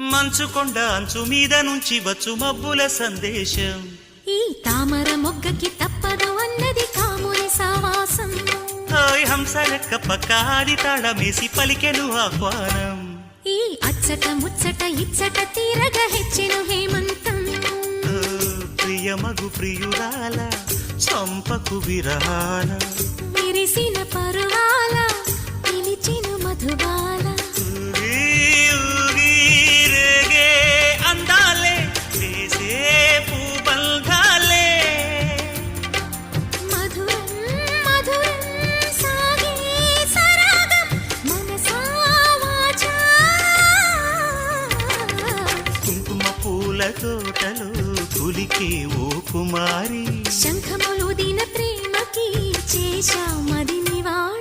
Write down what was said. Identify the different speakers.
Speaker 1: మంచుకొండ అంచు మీద నుంచి వచ్చు మబ్బుల సందేశం.
Speaker 2: ఈ తామర మొగ్గకి తప్పదు అన్నది కాముని సావాసం.
Speaker 1: హాయ్ హంసలెక్క పక్కాడి తాళమేసి పలికెను ఆహ్వానం.
Speaker 2: ఈ అచ్చట ముచ్చట ఇచ్చట తీరగా హెచ్చెను హేమంతం.
Speaker 1: ప్రియమగు ప్రియురాల చంపకు విరహాల
Speaker 2: విరిసిన పరువాల పిలిచిన మధుబాల.
Speaker 1: రేగే అందాలే వేసే పూబంధాలే
Speaker 2: మధురం మధురం సాగే సరాగం మనసా వాచా.
Speaker 1: కుంకుమ పూల తోటలో కులికే ఓ కుమారి.
Speaker 2: శంఖములు దిన ప్రేమకి చేశా మదినివాడ.